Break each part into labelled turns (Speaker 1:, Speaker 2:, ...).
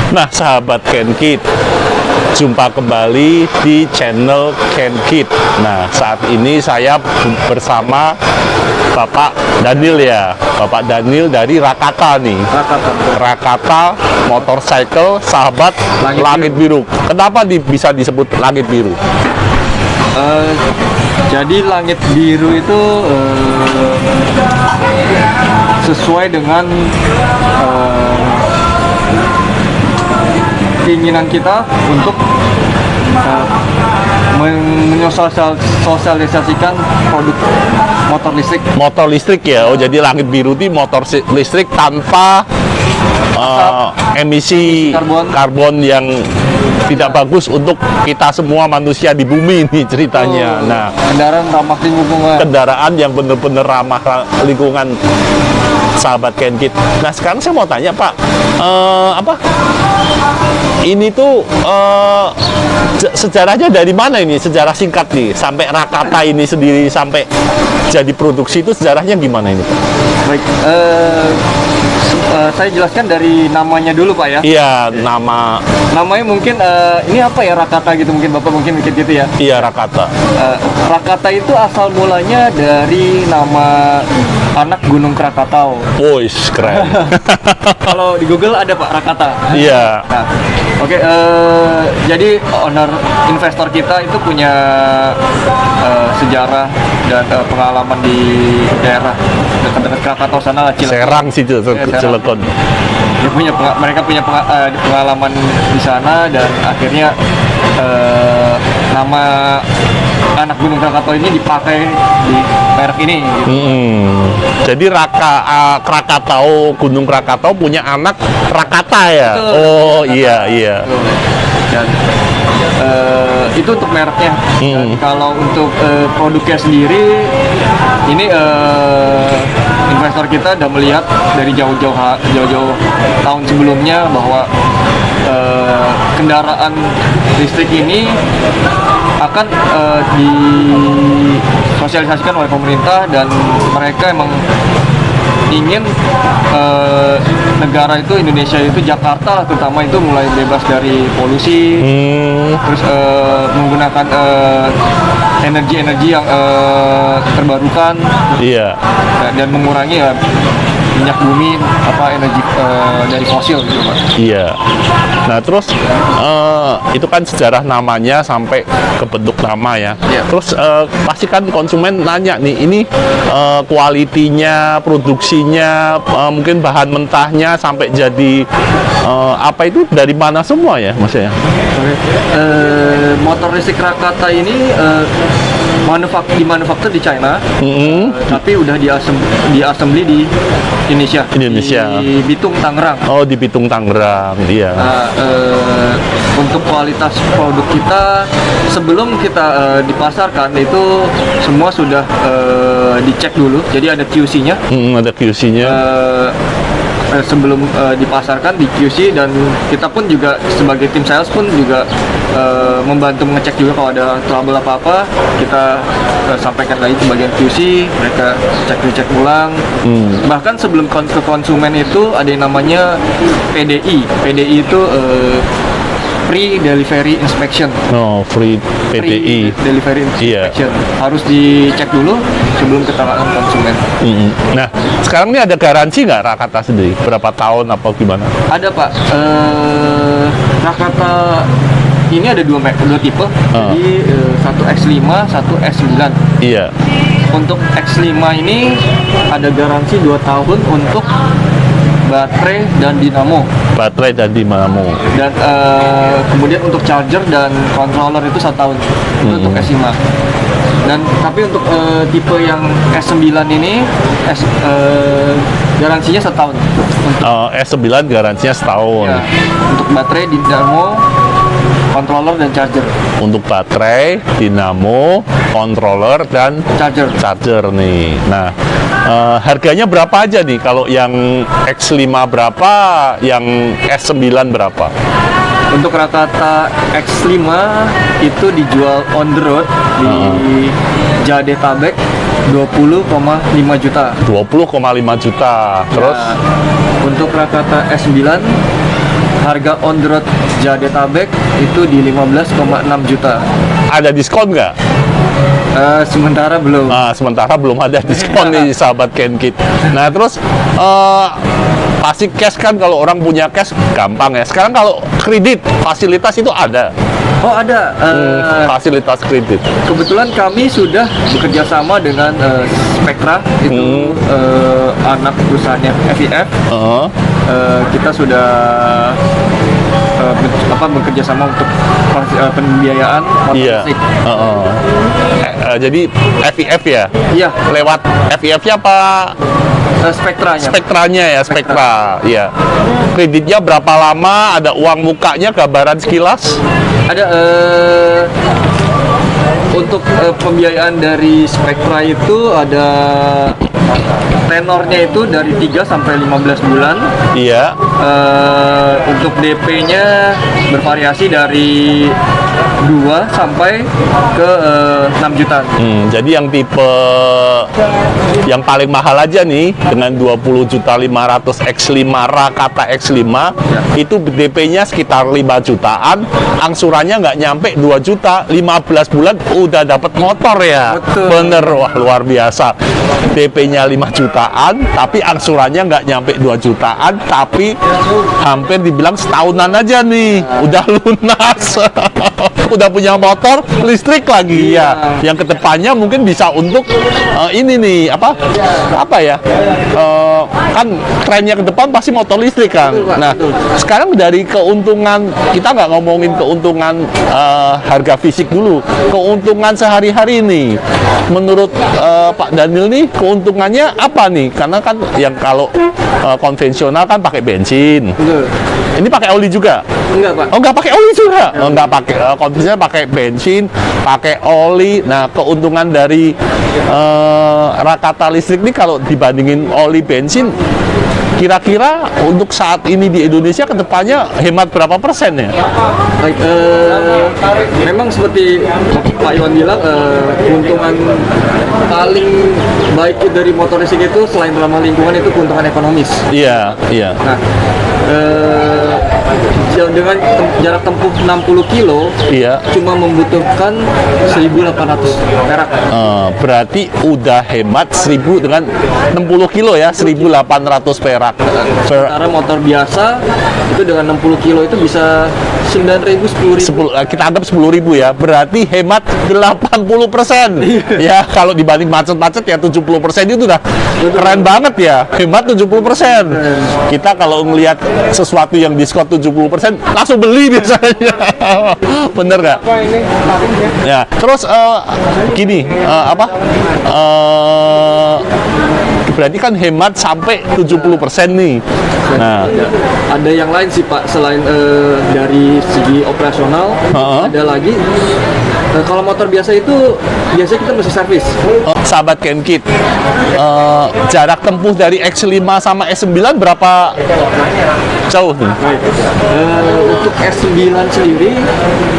Speaker 1: Nah, sahabat KenKit, jumpa kembali di channel KenKit. Nah, saat ini saya bersama Bapak Daniel ya. Bapak Daniel dari Rakata nih. Rakata motorcycle sahabat langit biru. Kenapa bisa disebut langit biru?
Speaker 2: Jadi langit biru itu sesuai dengan keinginan kita untuk menyosialisasikan produk motor listrik.
Speaker 1: Motor listrik ya. Oh, jadi langit biru itu motor listrik tanpa emisi karbon yang tidak bagus untuk kita semua manusia di bumi ini ceritanya. Nah,
Speaker 2: kendaraan ramah lingkungan.
Speaker 1: Kendaraan yang benar-benar ramah lingkungan, sahabat KenKit. Nah, sekarang saya mau tanya Pak, ini tuh sejarahnya dari mana ini? Sejarah singkat nih, sampai Rakata ini sendiri sampai jadi produksi itu sejarahnya gimana ini Pak?
Speaker 2: Baik, saya jelaskan dari namanya dulu Pak ya.
Speaker 1: Iya, namanya
Speaker 2: mungkin ini apa ya, Rakata gitu, mungkin Bapak mungkin mikir gitu ya.
Speaker 1: Iya, Rakata.
Speaker 2: Rakata itu asal mulanya dari nama anak Gunung Krakatau.
Speaker 1: Wois, keren.
Speaker 2: Kalau di Google ada Pak Rakata.
Speaker 1: Iya.
Speaker 2: Nah, oke, jadi owner investor kita itu punya sejarah dan pengalaman di daerah dekat-dekat Krakatau sana, Cilegon.
Speaker 1: Serang situ, Cilegon.
Speaker 2: Mereka punya pengalaman di sana dan akhirnya nama anak Gunung Krakatau ini dipakai di merek ini. Gitu.
Speaker 1: Jadi Krakatau, Gunung Krakatau punya anak Rakata ya.
Speaker 2: Betul.
Speaker 1: Oh iya.
Speaker 2: Dan itu untuk mereknya. Dan kalau untuk produknya sendiri, ini investor kita udah melihat dari jauh-jauh tahun sebelumnya bahwa kendaraan listrik ini akan disosialisasikan oleh pemerintah, dan mereka emang ingin negara itu, Indonesia itu, Jakarta terutama itu mulai bebas dari polusi, terus menggunakan energi-energi yang terbarukan, dan mengurangi ya minyak bumi, energi dari fosil gitu Pak.
Speaker 1: Iya. Nah terus itu kan sejarah namanya sampai ke bentuk nama ya. Terus pasti kan konsumen nanya nih, ini kualitinya, produksinya, mungkin bahan mentahnya sampai jadi apa itu dari mana semua ya Mas ya?
Speaker 2: Motor listrik Rakata ini dimanufaktur di China, tapi udah diassembly di Indonesia. Di Bitung, Tangerang.
Speaker 1: Oh, di Bitung, Tangerang, iya.
Speaker 2: Untuk kualitas produk kita sebelum kita dipasarkan itu semua sudah dicek dulu. Jadi ada QC-nya.
Speaker 1: Ada QC-nya.
Speaker 2: Sebelum dipasarkan di QC, dan kita pun juga sebagai tim sales pun juga membantu mengecek juga kalau ada trouble apa-apa, kita sampaikan lagi ke bagian QC, mereka cek ulang. Bahkan sebelum ke konsumen itu ada yang namanya PDI. PDI itu Pre-Delivery Inspection.
Speaker 1: Oh, free PDI.
Speaker 2: Delivery Inspection. Harus dicek dulu sebelum ke tangan konsumen.
Speaker 1: Nah, sekarang ini ada garansi nggak Rakata sendiri? Berapa tahun apa gimana?
Speaker 2: Ada Pak. Rakata ini ada dua tipe. Jadi satu X5, satu S9.
Speaker 1: Iya.
Speaker 2: Untuk X5 ini ada garansi 2 tahun untuk baterai dan dinamo. Dan kemudian untuk charger dan controller itu 1 tahun. Itu untuk S5. Dan tapi untuk tipe yang S9 ini garansinya 1 tahun.
Speaker 1: S9 garansinya 1 tahun.
Speaker 2: Ya, untuk baterai, dinamo, controller dan charger.
Speaker 1: Untuk baterai, dinamo, controller dan charger nih. Nah, harganya berapa aja nih? Kalau yang X5 berapa, yang S9 berapa?
Speaker 2: Untuk Rakata X5 itu dijual on the road di Jadetabek 20,5 juta.
Speaker 1: 20,5 juta. Terus
Speaker 2: untuk Rakata S9 harga on the road Jadetabek itu di 15,6 juta.
Speaker 1: Ada diskon nggak?
Speaker 2: Sementara belum.
Speaker 1: Sementara belum ada diskon nih sahabat Kenkit. Nah terus pasti cash kan, kalau orang punya cash gampang ya. Sekarang kalau kredit fasilitas itu ada.
Speaker 2: Oh ada.
Speaker 1: Fasilitas kredit.
Speaker 2: Kebetulan kami sudah bekerja sama dengan Spectra, itu anak perusahaannya FIF. Kita sudah bekerja sama untuk pembiayaan motor listrik.
Speaker 1: Jadi FIF ya?
Speaker 2: Iya.
Speaker 1: Lewat FIF-nya apa?
Speaker 2: Spektranya.
Speaker 1: Spektranya ya, Spektra. Iya. Kreditnya berapa lama? Ada uang mukanya, gambaran sekilas?
Speaker 2: Ada untuk pembiayaan dari Spektra itu ada tenornya itu dari 3 sampai 15 bulan.
Speaker 1: Iya.
Speaker 2: Untuk DP-nya bervariasi dari 2 sampai ke 6 juta.
Speaker 1: Jadi yang tipe yang paling mahal aja nih dengan 20.500.000 X5 Rakata X5 itu DP-nya sekitar 5 jutaan, angsurannya nggak nyampe 2 juta, 15 bulan udah dapat motor ya.
Speaker 2: Betul.
Speaker 1: Bener, wah luar biasa. DP-nya 5 jutaan, tapi angsurannya nggak nyampe 2 jutaan, tapi hampir dibilang setahunan aja nih, udah lunas. Udah punya motor listrik lagi ya. Yang kedepannya mungkin bisa untuk ini nih apa ya? Kan trennya ke depan pasti motor listrik kan. Nah, sekarang dari keuntungan, kita nggak ngomongin keuntungan harga fisik dulu, keuntungan sehari-hari nih. Menurut Pak Daniel nih, keuntungannya apa nih? Karena kan yang kalau konvensional kan pakai bensin. Ini pakai oli juga?
Speaker 2: Enggak, Pak.
Speaker 1: Oh, nggak pakai oli juga? Oh, nggak pakai, konvensional pakai bensin, pakai oli. Nah, keuntungan dari Rakata listrik ini kalau dibandingin oli bensin, kira-kira untuk saat ini di Indonesia kedepannya hemat berapa persen ya?
Speaker 2: Baik, memang seperti Pak Iwan bilang, keuntungan paling baik dari motor listrik itu selain ramah lingkungan itu keuntungan ekonomis.
Speaker 1: Iya, iya.
Speaker 2: Nah, dengan jarak tempuh 60 kilo,
Speaker 1: Iya.
Speaker 2: cuma membutuhkan 1.800 perak.
Speaker 1: Berarti udah hemat 1000 dengan 60 kilo ya, 1.800 perak.
Speaker 2: Sementara motor biasa itu dengan 60 kilo itu bisa 9.000, 10.000.
Speaker 1: Kita anggap 10.000 ya, berarti hemat 80%. Ya, kalau dibanding macet-macet ya 70% itu udah keren banget ya, hemat 70%. Kita kalau ngelihat sesuatu yang diskon 70% langsung beli biasanya. Bener nggak? Ya, terus gini, berarti kan hemat sampai 70% nih. Nah,
Speaker 2: ada yang lain sih Pak, selain dari segi operasional, ada lagi kalau motor biasa itu biasanya kita mesti servis.
Speaker 1: Sahabat Kenkit, jarak tempuh dari X5 sama S9 berapa jauh nih?
Speaker 2: Untuk S9 sendiri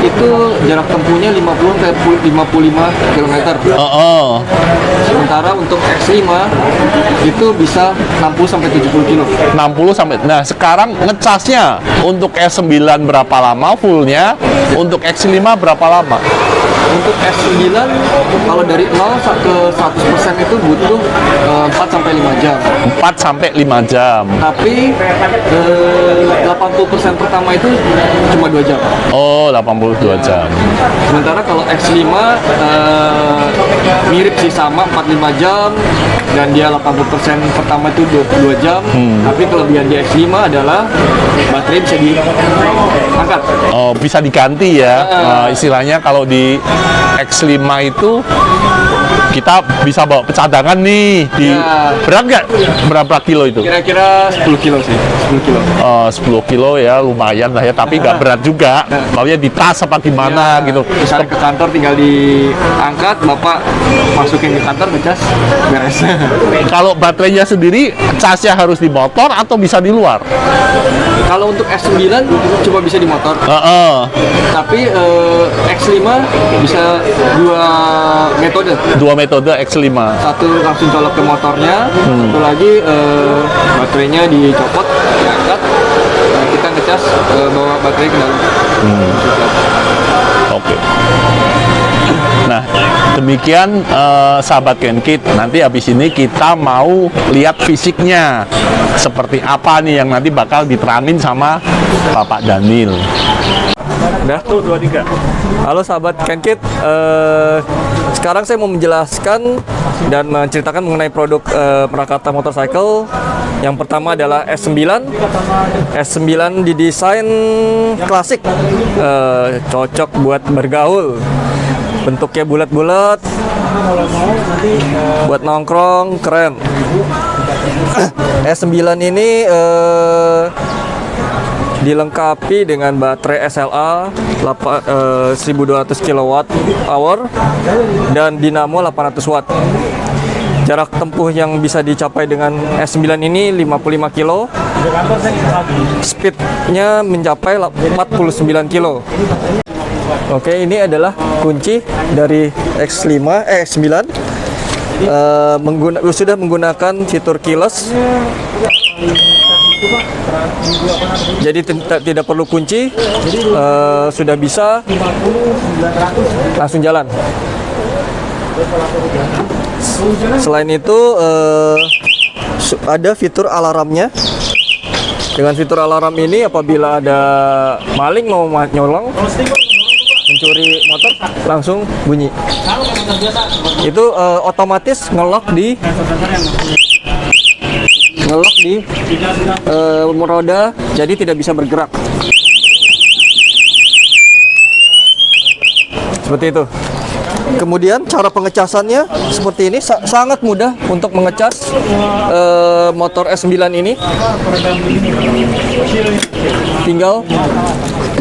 Speaker 2: itu jarak tempuhnya 55 km. Sementara untuk X5 itu bisa 60 sampai 70 km.
Speaker 1: 60 sampai. Nah, sekarang ngecasnya untuk S9 berapa lama fullnya? Untuk X5 berapa lama?
Speaker 2: Untuk S9 kalau dari 0 ke 100% itu butuh 4 sampai 5 jam.
Speaker 1: 4 sampai 5 jam.
Speaker 2: Tapi 80% pertama itu cuma 2 jam.
Speaker 1: Oh, 82 jam.
Speaker 2: Sementara kalau X5 mirip sih, sama 4-5 jam, dan dia 80% pertama itu 2 jam. Tapi kelebihan di X5 adalah baterai bisa diangkat.
Speaker 1: Oh, bisa diganti ya. Istilahnya kalau di X5 itu kita bisa bawa cadangan nih di berat nggak? Berapa kilo itu?
Speaker 2: Kira-kira 10 kilo sih, 10 kilo.
Speaker 1: 10 kilo ya lumayan lah ya, tapi nggak berat juga. Maunya di tas apa gimana gitu.
Speaker 2: Misalnya ke kantor tinggal diangkat, Bapak masukin ke kantor, ngecas, beres.
Speaker 1: Kalau baterainya sendiri, casnya harus di motor atau bisa di luar?
Speaker 2: Kalau untuk S9 cuma bisa di motor. Tapi X5 bisa dua metode.
Speaker 1: Dua metode X5.
Speaker 2: Satu langsung colok ke motornya, satu lagi baterainya dicopot, diangkat, kita ngecas bawa baterai ke dalam.
Speaker 1: Oke. Nah, demikian sahabat CanKit. Nanti habis ini kita mau lihat fisiknya seperti apa nih yang nanti bakal diterangin sama Bapak Daniel.
Speaker 3: Udah?
Speaker 1: 1, 2, 3.
Speaker 3: Halo sahabat CanKit, sekarang saya mau menjelaskan dan menceritakan mengenai produk Prakata Motorcycle. Yang pertama adalah S9. S9 didesain klasik, cocok buat bergaul. Bentuknya bulat-bulat, buat nongkrong, keren. S9 ini dilengkapi dengan baterai SLA 1200 kWh dan dinamo 800 watt. Jarak tempuh yang bisa dicapai dengan S9 ini 55 kilo. Speednya mencapai 49 kilo. Oke, ini adalah kunci dari S9. Sudah menggunakan fitur keyless. Jadi tidak perlu kunci, sudah bisa langsung jalan. Selain itu ada fitur alarmnya. Dengan fitur alarm ini apabila ada maling mau nyolong, mencuri motor, langsung bunyi. Itu otomatis ngelock di roda, jadi tidak bisa bergerak. Seperti itu. Kemudian cara pengecasannya seperti ini, sangat mudah untuk mengecas motor S9 ini. Tinggal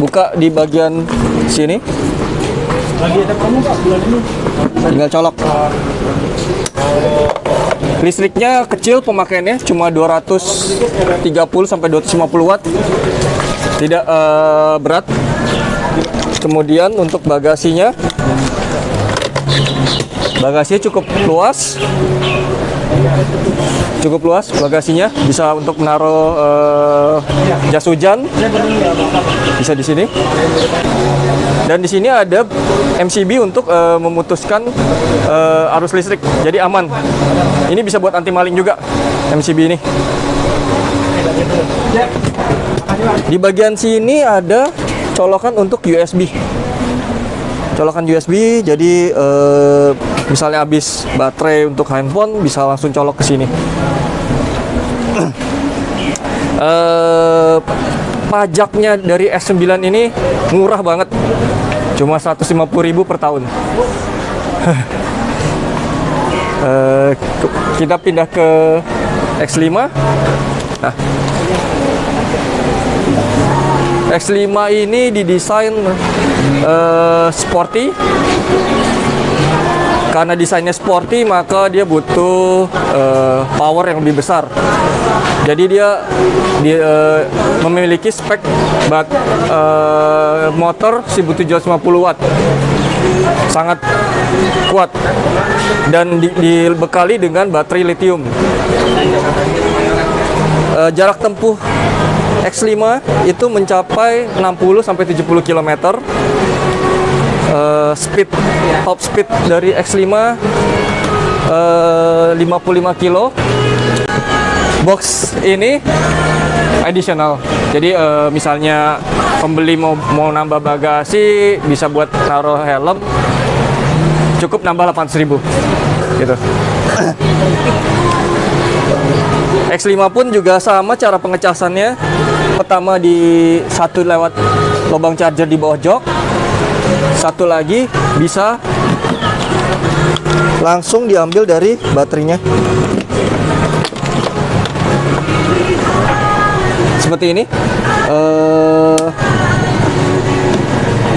Speaker 3: buka di bagian sini, tinggal colok. Listriknya kecil, pemakaiannya cuma 230 sampai 250 watt, tidak berat. Kemudian untuk bagasinya cukup luas, bagasinya bisa untuk menaruh jas hujan, bisa di sini. Dan di sini ada MCB untuk memutuskan arus listrik, jadi aman. Ini bisa buat anti maling juga MCB ini. Di bagian sini ada colokan untuk USB. Colokan USB, jadi misalnya habis baterai untuk handphone bisa langsung colok ke sini. Pajaknya dari S9 ini murah banget, cuma 150.000 per tahun. Kita pindah ke X5. Nah, X5 ini didesain sporty. Karena desainnya sporty, maka dia butuh power yang lebih besar. Jadi dia memiliki spek motor 1750 watt, sangat kuat, dan dibekali dengan baterai lithium. Jarak tempuh X5 itu mencapai 60 sampai 70 km. Top speed dari X5 55 kilo. Box ini additional. Jadi misalnya pembeli mau nambah bagasi, bisa buat naruh helm, cukup nambah 8.000 gitu. X5 pun juga sama cara pengecasannya. Pertama satu lewat lubang charger di bawah jok, satu lagi bisa langsung diambil dari baterainya. Seperti ini.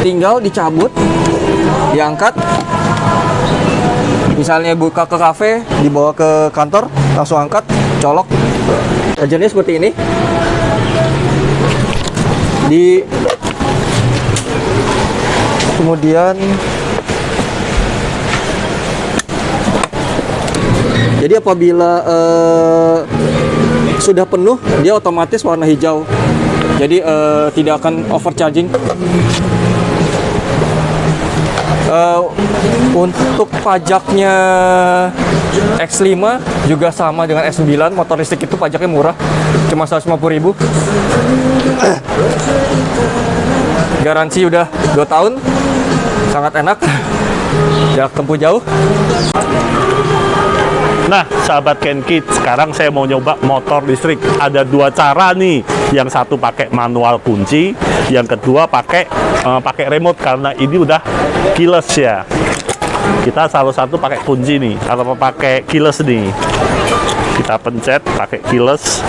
Speaker 3: Tinggal dicabut, diangkat. Misalnya buka ke kafe, dibawa ke kantor, langsung angkat, colok. Chargernya seperti ini. Kemudian jadi apabila sudah penuh, dia otomatis warna hijau. jadi tidak akan overcharging. Untuk pajaknya X5 juga sama dengan S9, motor listrik itu pajaknya murah, cuma 150.000. Garansi udah 2 tahun, sangat enak, jarak tempuh jauh.
Speaker 1: Nah, sahabat Kenkit, sekarang saya mau nyoba motor listrik. Ada 2 cara nih. Yang satu pakai manual kunci, yang kedua pakai remote karena ini udah keyless ya. Kita salah satu pakai kunci nih, atau pakai keyless nih. Kita pencet pakai keyless.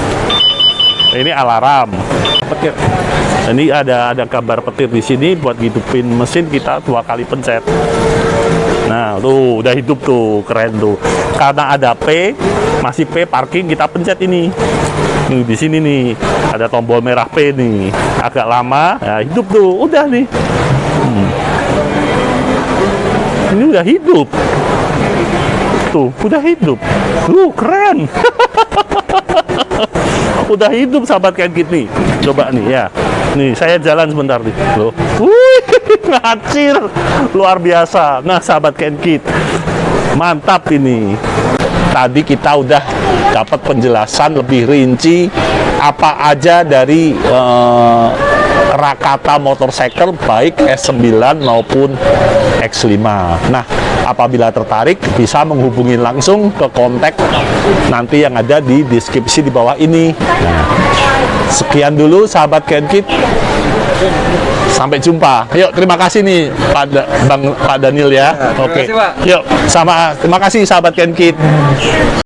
Speaker 1: Ini alarm. Petir. Ini ada gambar petir di sini buat hidupin mesin, kita 2 kali pencet. Nah, tuh udah hidup tuh, keren tuh. Karena ada P, masih P parking, kita pencet ini. Nih di sini nih ada tombol merah P nih. Agak lama, ya hidup tuh, udah nih. Ini udah hidup. Tuh, udah hidup. Keren. Udah hidup sahabat Kenkit nih. Coba nih ya. Nih, saya jalan sebentar nih. Loh. Ngacir. Luar biasa. Nah, sahabat Kenkit. Mantap ini. Tadi kita udah dapat penjelasan lebih rinci apa aja dari Rakata motorcycle baik S9 maupun X5. Nah, apabila tertarik bisa menghubungi langsung ke kontak nanti yang ada di deskripsi di bawah ini. Nah, sekian dulu sahabat Kenkit. Sampai jumpa. Yuk, terima kasih nih Pak Daniel ya.
Speaker 2: Terima kasih, Pak.
Speaker 1: Yuk, terima kasih sahabat Kenkit.